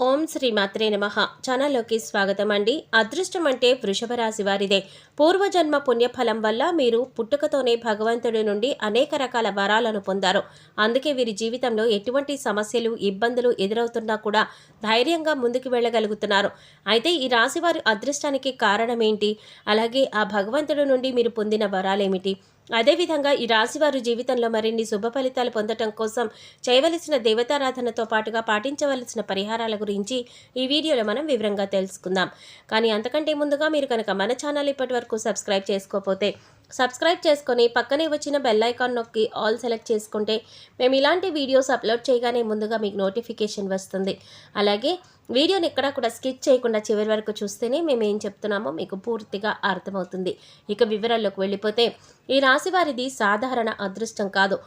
ఓం శ్రీ మాత్రే నమః. ఛానల్లోకి స్వాగతం అండి. అదృష్టం అంటే వృషభ రాశి వారిదే. పూర్వజన్మ పుణ్యఫలం వల్ల మీరు పుట్టుకతోనే భగవంతుడి నుండి అనేక రకాల వరాలను పొందారు. అందుకే వీరి జీవితంలో ఎటువంటి సమస్యలు ఇబ్బందులు ఎదురవుతున్నా కూడా ధైర్యంగా ముందుకు వెళ్ళగలుగుతున్నారు. అయితే ఈ రాశి వారి అదృష్టానికి కారణం ఏంటి? అలాగే ఆ భగవంతుడి నుండి మీరు పొందిన వరాలేమిటి? అదేవిధంగా ఈ రాశివారు జీవితంలో మరిన్ని శుభ ఫలితాలు పొందటం కోసం చేయవలసిన దేవతారాధనతో పాటుగా పాటించవలసిన పరిహారాల గురించి ఈ వీడియోలో మనం వివరంగా తెలుసుకుందాం. కానీ అంతకంటే ముందుగా మీరు కనుక మన ఛానల్ ఇప్పటి వరకు సబ్స్క్రైబ్ చేసుకోకపోతే సబ్స్క్రైబ్ చేసుకొని పక్కనే వచ్చిన బెల్ ఐకాన్ నొక్కి ఆల్ సెలెక్ట్ చేసుకుంటే మేము ఇలాంటి వీడియోస్ అప్లోడ్ చేయగానే ముందుగా మీకు నోటిఫికేషన్ వస్తుంది. అలాగే వీడియోని ఎక్కడా కూడా స్కిప్ చేయకుండా చివరి వరకు చూస్తేనే మేము ఏం చెప్తున్నామో మీకు పూర్తిగా అర్థమవుతుంది. ఇక వివరాల్లోకి వెళ్ళిపోతే ఈ రాశి వారిది సాధారణ అదృష్టం కాదు.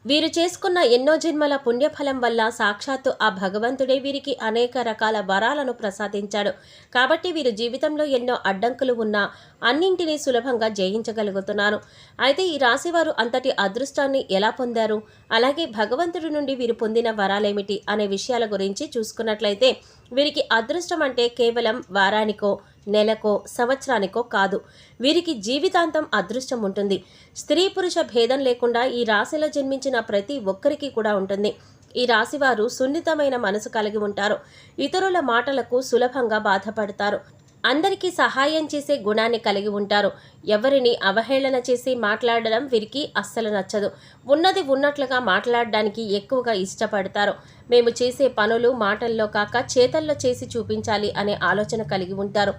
వీరు చేసుకున్న ఎన్నో జన్మల పుణ్యఫలం వల్ల సాక్షాత్తు ఆ భగవంతుడే వీరికి అనేక రకాల వరాలను ప్రసాదించాడు. కాబట్టి వీరు జీవితంలో ఎన్నో అడ్డంకులు ఉన్నా అన్నింటినీ సులభంగా జయించగలుగుతున్నారు. అయితే ఈ రాశివారు అంతటి అదృష్టాన్ని ఎలా పొందారు, అలాగే భగవంతుడి నుండి వీరు పొందిన వరాలేమిటి అనే విషయాల గురించి చూసుకున్నట్లయితే వీరికి అదృష్టం అంటే కేవలం వారానికో నెలకో సంవత్సరానికో కాదు. వీరికి జీవితాంతం అదృష్టం ఉంటుంది. స్త్రీ పురుష భేదం లేకుండా ఈ రాశిలో జన్మించిన ప్రతి ఒక్కరికి కూడా ఉంటుంది. ఈ రాశివారు సున్నితమైన మనసు కలిగి ఉంటారు. ఇతరుల మాటలకు సులభంగా బాధపడతారు. అందరికీ సహాయం చేసే గుణాన్ని కలిగి ఉంటారు. ఎవరిని అవహేళన చేసి మాట్లాడడం వీరికి అస్సలు నచ్చదు. ఉన్నది ఉన్నట్లుగా మాట్లాడడానికి ఎక్కువగా ఇష్టపడతారు. మేము చేసే పనులు మాటల్లో కాక చేతల్లో చేసి చూపించాలి అనే ఆలోచన కలిగి ఉంటారు.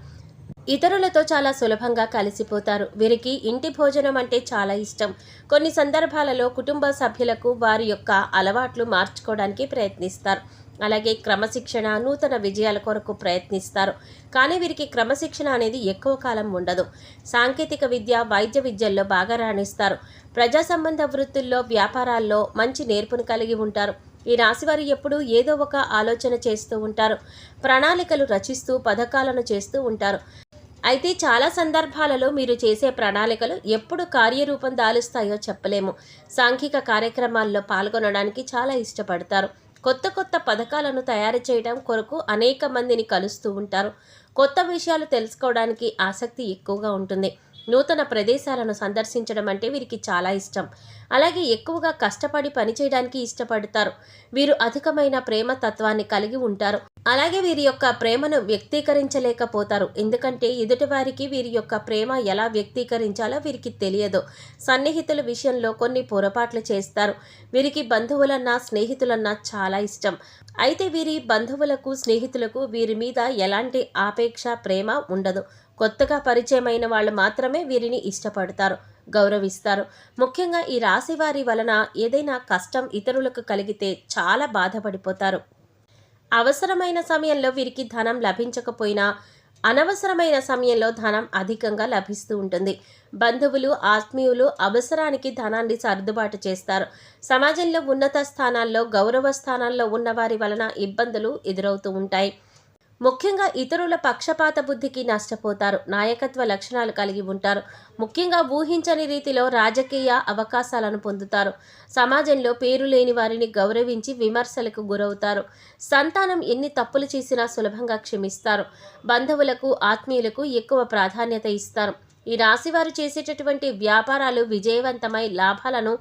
ఇతరులతో చాలా సులభంగా కలిసిపోతారు. వీరికి ఇంటి భోజనం అంటే చాలా ఇష్టం. కొన్ని సందర్భాలలో కుటుంబ సభ్యులకు వారి యొక్క అలవాట్లు మార్చుకోవడానికి ప్రయత్నిస్తారు. అలాగే క్రమశిక్షణ, నూతన విజయాల కొరకు ప్రయత్నిస్తారు. కానీ వీరికి క్రమశిక్షణ అనేది ఎక్కువ కాలం ఉండదు. సాంకేతిక విద్య, వైద్య విద్యల్లో బాగా రాణిస్తారు. ప్రజా సంబంధ వృత్తుల్లో, వ్యాపారాల్లో మంచి నేర్పును కలిగి ఉంటారు. ఈ రాశివారు ఎప్పుడూ ఏదో ఒక ఆలోచన చేస్తూ ఉంటారు. ప్రణాళికలు రచిస్తూ పథకాలను చేస్తూ ఉంటారు. అయితే చాలా సందర్భాలలో మీరు చేసే ప్రణాళికలు ఎప్పుడు కార్యరూపం దాలుస్తాయో చెప్పలేము. సాంఘిక కార్యక్రమాల్లో పాల్గొనడానికి చాలా ఇష్టపడతారు. కొత్త కొత్త పథకాలను తయారు చేయడం కొరకు అనేక మందిని కలుస్తూ ఉంటారు. కొత్త విషయాలు తెలుసుకోవడానికి ఆసక్తి ఎక్కువగా ఉంటుంది. నూతన ప్రదేశాలను సందర్శించడం అంటే వీరికి చాలా ఇష్టం. అలాగే ఎక్కువగా కష్టపడి పనిచేయడానికి ఇష్టపడతారు. వీరు అధికమైన ప్రేమ తత్వాన్ని కలిగి ఉంటారు. అలాగే వీరి యొక్క ప్రేమను వ్యక్తీకరించలేకపోతారు. ఎందుకంటే ఎదుటివారికి వీరి యొక్క ప్రేమ ఎలా వ్యక్తీకరించాలో వీరికి తెలియదు. సన్నిహితుల విషయంలో కొన్ని పొరపాట్లు చేస్తారు. వీరికి బంధువులన్నా స్నేహితులన్నా చాలా ఇష్టం. అయితే వీరి బంధువులకు స్నేహితులకు వీరి మీద ఎలాంటి ఆపేక్ష ప్రేమ ఉండదు. కొత్తగా పరిచయమైన వాళ్ళు మాత్రమే వీరిని ఇష్టపడతారు, గౌరవిస్తారు. ముఖ్యంగా ఈ రాశి వారి వలన ఏదైనా కష్టం ఇతరులకు కలిగితే చాలా బాధపడిపోతారు. అవసరమైన సమయంలో వీరికి ధనం లభించకపోయినా అనవసరమైన సమయంలో ధనం అధికంగా లభిస్తూ ఉంటుంది. బంధువులు, ఆత్మీయులు అవసరానికి ధనాన్ని సర్దుబాటు చేస్తారు. సమాజంలో ఉన్నత స్థానాల్లో, గౌరవ స్థానాల్లో ఉన్న వారి వలన ఇబ్బందులు ఎదురవుతూ ఉంటాయి. ముఖ్యంగా ఇతరుల పక్షపాత బుద్ధికి నష్టపోతారు. నాయకత్వ లక్షణాలు కలిగి ఉంటారు. ముఖ్యంగా ఊహించని రీతిలో రాజకీయ అవకాశాలను పొందుతారు. సమాజంలో పేరు లేని వారిని గౌరవించి విమర్శలకు గురవుతారు. సంతానం ఎన్ని తప్పులు చేసినా సులభంగా క్షమిస్తారు. బంధువులకు, ఆత్మీయులకు ఎక్కువ ప్రాధాన్యత ఇస్తారు. ఈ రాశివారు చేసేటటువంటి వ్యాపారాలు విజయవంతమై లాభాలను,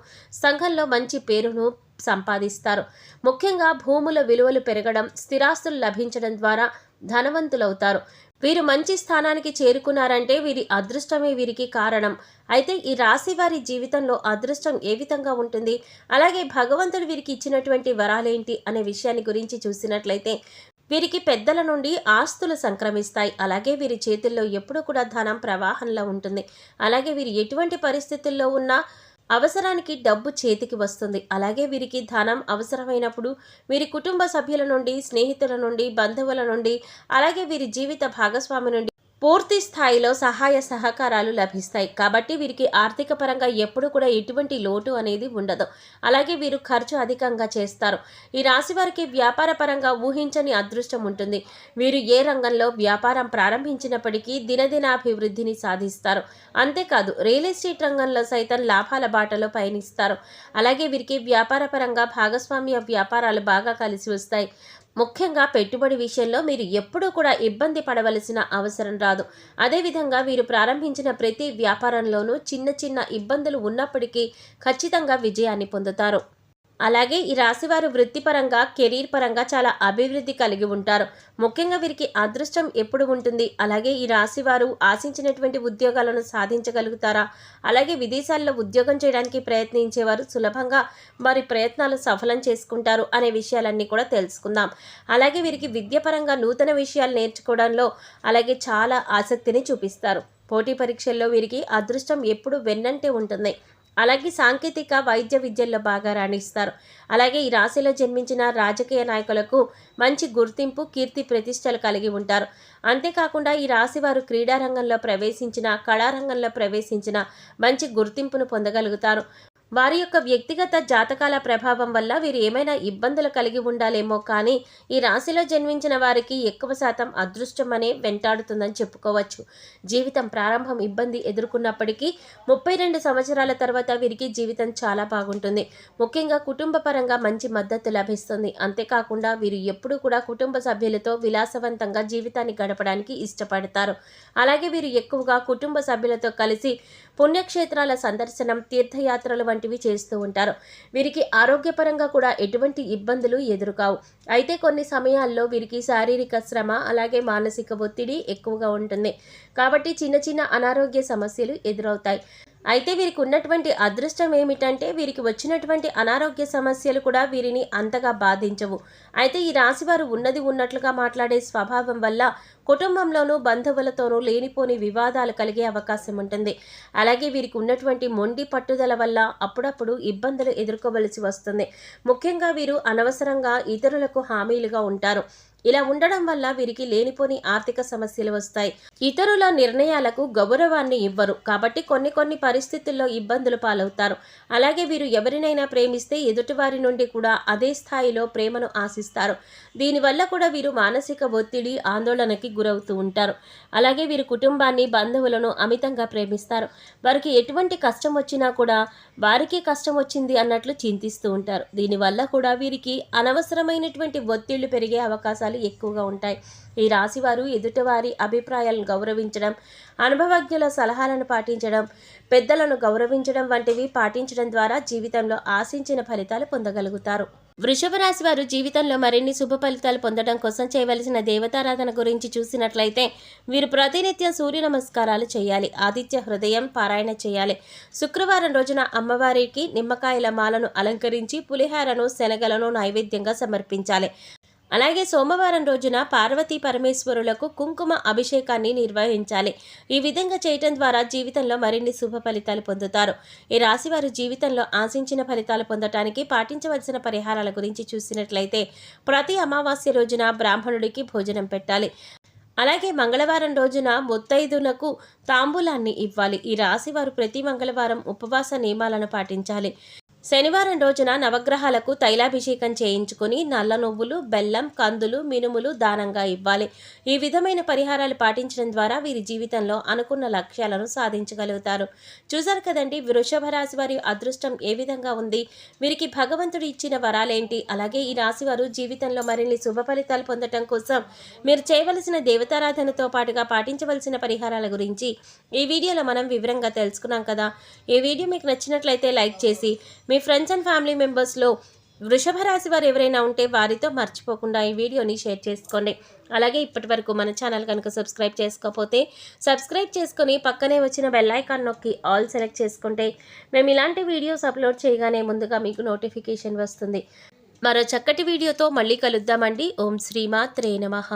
సంఘంలో మంచి పేరును సంపాదిస్తారు. ముఖ్యంగా భూముల విలువలు పెరగడం, స్థిరాస్తులు లభించడం ద్వారా ధనవంతులవుతారు. వీరు మంచి స్థానానికి చేరుకున్నారంటే వీరి అదృష్టమే వీరికి కారణం. అయితే ఈ రాశి వారి జీవితంలో అదృష్టం ఏ విధంగా ఉంటుంది, అలాగే భగవంతుడు వీరికి ఇచ్చినటువంటి వరాలేంటి అనే విషయాన్ని గురించి చూసినట్లయితే వీరికి పెద్దల నుండి ఆస్తులు సంక్రమిస్తాయి. అలాగే వీరి చేతుల్లో ఎప్పుడూ కూడా ధనం ప్రవాహంలో ఉంటుంది. అలాగే వీరు ఎటువంటి పరిస్థితుల్లో ఉన్నా అవసరానికి డబ్బు చేతికి వస్తుంది. అలాగే వీరికి ధనం అవసరమైనప్పుడు వీరి కుటుంబ సభ్యుల నుండి, స్నేహితుల నుండి, బంధువుల నుండి, అలాగే వీరి జీవిత భాగస్వామి నుండి పూర్తి స్థాయిలో సహాయ సహకారాలు లభిస్తాయి. కాబట్టి వీరికి ఆర్థిక పరంగా ఎప్పుడు కూడా ఎటువంటి లోటు అనేది ఉండదు. అలాగే వీరు ఖర్చు అధికంగా చేస్తారు. ఈ రాశి వారికి వ్యాపార పరంగా ఊహించని అదృష్టం ఉంటుంది. వీరు ఏ రంగంలో వ్యాపారం ప్రారంభించినప్పటికీ దినదినాభివృద్ధిని సాధిస్తారు. అంతేకాదు రియల్ ఎస్టేట్ రంగంలో సైతం లాభాల బాటలో పయనిస్తారు. అలాగే వీరికి వ్యాపార పరంగా భాగస్వామ్య వ్యాపారాలు బాగా కలిసి వస్తాయి. ముఖ్యంగా పెట్టుబడి విషయంలో మీరు ఎప్పుడూ కూడా ఇబ్బంది పడవలసిన అవసరం రాదు. అదేవిధంగా వీరు ప్రారంభించిన ప్రతి వ్యాపారంలోనూ చిన్న చిన్న ఇబ్బందులు ఉన్నప్పటికీ ఖచ్చితంగా విజయాన్ని పొందుతారు. అలాగే ఈ రాశివారు వృత్తిపరంగా, కెరీర్ పరంగా చాలా అభివృద్ధి కలిగి ఉంటారు. ముఖ్యంగా వీరికి అదృష్టం ఎప్పుడు ఉంటుంది? అలాగే ఈ రాశివారు ఆశించినటువంటి ఉద్యోగాలను సాధించగలుగుతారా? అలాగే విదేశాల్లో ఉద్యోగం చేయడానికి ప్రయత్నించేవారు సులభంగా వారి ప్రయత్నాలు సఫలం చేసుకుంటారు అనే విషయాలన్నీ కూడా తెలుసుకుందాం. అలాగే వీరికి విద్యపరంగా నూతన విషయాలు నేర్చుకోవడంలో అలాగే చాలా ఆసక్తిని చూపిస్తారు. పోటీ పరీక్షల్లో వీరికి అదృష్టం ఎప్పుడు వెన్నంటే ఉంటుంది. అలాగే సాంకేతిక, వైద్య విద్యల్లో బాగా రాణిస్తారు. అలాగే ఈ రాశిలో జన్మించిన రాజకీయ నాయకులకు మంచి గుర్తింపు, కీర్తి ప్రతిష్టలు కలిగి ఉంటారు. అంతేకాకుండా ఈ రాశి వారు క్రీడారంగంలో ప్రవేశించిన, కళారంగంలో ప్రవేశించిన మంచి గుర్తింపును పొందగలుగుతారు. వారి యొక్క వ్యక్తిగత జాతకాల ప్రభావం వల్ల వీరు ఏమైనా ఇబ్బందులు కలిగి ఉండాలేమో, కానీ ఈ రాశిలో జన్మించిన వారికి ఎక్కువ శాతం అదృష్టం అనే వెంటాడుతుందని చెప్పుకోవచ్చు. జీవితం ప్రారంభం ఇబ్బంది ఎదుర్కొన్నప్పటికీ 32 సంవత్సరాల తర్వాత వీరికి జీవితం చాలా బాగుంటుంది. ముఖ్యంగా కుటుంబ పరంగా మంచి మద్దతు లభిస్తుంది. అంతేకాకుండా వీరు ఎప్పుడూ కూడా కుటుంబ సభ్యులతో విలాసవంతంగా జీవితాన్ని గడపడానికి ఇష్టపడతారు. అలాగే వీరు ఎక్కువగా కుటుంబ సభ్యులతో కలిసి పుణ్యక్షేత్రాల సందర్శనం, తీర్థయాత్రలు వంటివి చేస్తూ ఉంటారు. వీరికి ఆరోగ్యపరంగా కూడా ఎటువంటి ఇబ్బందులు ఎదురుకావు. అయితే కొన్ని సమయాల్లో వీరికి శారీరక శ్రమ, అలాగే మానసిక ఒత్తిడి ఎక్కువగా ఉంటుంది. కాబట్టి చిన్న చిన్న అనారోగ్య సమస్యలు ఎదురవుతాయి. అయితే వీరికి ఉన్నటువంటి అదృష్టం ఏమిటంటే, వీరికి వచ్చినటువంటి అనారోగ్య సమస్యలు కూడా వీరిని అంతగా బాధించవు. అయితే ఈ రాశివారు ఉన్నది ఉన్నట్లుగా మాట్లాడే స్వభావం వల్ల కుటుంబంలోనూ బంధువులతోనూ లేనిపోని వివాదాలు కలిగే అవకాశం ఉంటుంది. అలాగే వీరికి ఉన్నటువంటి మొండి పట్టుదల వల్ల అప్పుడప్పుడు ఇబ్బందులు ఎదుర్కోవలసి వస్తుంది. ముఖ్యంగా వీరు అనవసరంగా ఇతరులకు హామీలుగా ఉంటారు. ఇలా ఉండడం వల్ల వీరికి లేనిపోని ఆర్థిక సమస్యలు వస్తాయి. ఇతరుల నిర్ణయాలకు గౌరవాన్ని ఇవ్వరు. కాబట్టి కొన్ని పరిస్థితుల్లో ఇబ్బందులు పాలవుతారు. అలాగే వీరు ఎవరినైనా ప్రేమిస్తే ఎదుటివారి నుండి కూడా అదే స్థాయిలో ప్రేమను ఆశిస్తారు. దీనివల్ల కూడా వీరు మానసిక ఒత్తిడి, ఆందోళనకి గురవుతూ ఉంటారు. అలాగే వీరు కుటుంబాన్ని, బంధువులను అమితంగా ప్రేమిస్తారు. వారికి ఎటువంటి కష్టం వచ్చినా కూడా వారికి కష్టం వచ్చింది అన్నట్లు చింతిస్తూ ఉంటారు. దీనివల్ల కూడా వీరికి అనవసరమైనటువంటి ఒత్తిళ్లు పెరిగే అవకాశాలు ఎక్కువగా ఉంటాయి. ఈ రాశివారు ఎదుటివారి అభిప్రాయాలను గౌరవించడం, అనుభవజ్ఞుల సలహాలను పాటించడం, పెద్దలను గౌరవించడం వంటివి పాటించడం ద్వారా జీవితంలో ఆశించిన ఫలితాలు పొందగలుగుతారు. వృషభ రాశి వారు జీవితంలో మరిన్ని శుభ ఫలితాలు పొందడం కోసం చేయవలసిన దేవతారాధన గురించి చూసినట్లయితే వీరు ప్రతినిత్యం సూర్య నమస్కారాలు చేయాలి. ఆదిత్య హృదయం పారాయణ చేయాలి. శుక్రవారం రోజున అమ్మవారికి నిమ్మకాయల మాలను అలంకరించి పులిహారను, శనగలను నైవేద్యంగా సమర్పించాలి. అలాగే సోమవారం రోజున పార్వతీ పరమేశ్వరులకు కుంకుమ అభిషేకాన్ని నిర్వహించాలి. ఈ విధంగా చేయటం ద్వారా జీవితంలో మరిన్ని శుభ ఫలితాలు పొందుతారు. ఈ రాశి వారు జీవితంలో ఆశించిన ఫలితాలు పొందటానికి పాటించవలసిన పరిహారాల గురించి చూసినట్లయితే, ప్రతి అమావాస్య రోజున బ్రాహ్మణుడికి భోజనం పెట్టాలి. అలాగే మంగళవారం రోజున ముత్తైదులకు తాంబూలాన్ని ఇవ్వాలి. ఈ రాశి వారు ప్రతి మంగళవారం ఉపవాస నియమాలను పాటించాలి. శనివారం రోజున నవగ్రహాలకు తైలాభిషేకం చేయించుకొని నల్ల నువ్వులు, బెల్లం, కందులు, మినుములు దానంగా ఇవ్వాలి. ఈ విధమైన పరిహారాలు పాటించడం ద్వారా వీరి జీవితంలో అనుకున్న లక్ష్యాలను సాధించగలుగుతారు. చూశారు కదండి, వృషభ రాశి వారి అదృష్టం ఏ విధంగా ఉంది, వీరికి భగవంతుడు ఇచ్చిన వరాలేంటి, అలాగే ఈ రాశి వారు జీవితంలో మరిన్ని శుభ ఫలితాలు పొందడం కోసం మీరు చేయవలసిన దేవతారాధనతో పాటుగా పాటించవలసిన పరిహారాల గురించి ఈ వీడియోలో మనం వివరంగా తెలుసుకున్నాం కదా. ఈ వీడియో మీకు నచ్చినట్లయితే లైక్ చేసి మీ ఫ్రెండ్స్ అండ్ ఫ్యామిలీ మెంబర్స్లో వృషభ రాశి వారు ఎవరైనా ఉంటే వారితో మర్చిపోకుండా ఈ వీడియోని షేర్ చేసుకోండి. అలాగే ఇప్పటి వరకు మన ఛానల్ కనుక సబ్స్క్రైబ్ చేసుకోకపోతే సబ్స్క్రైబ్ చేసుకొని పక్కనే వచ్చిన బెల్ ఐకాన్ నొక్కి ఆల్ సెలెక్ట్ చేసుకుంటే మేము ఇలాంటి వీడియోస్ అప్లోడ్ చేయగానే ముందుగా మీకు నోటిఫికేషన్ వస్తుంది. మరో చక్కటి వీడియోతో మళ్ళీ కలుద్దామండి. ఓం శ్రీమాత్రే నమః.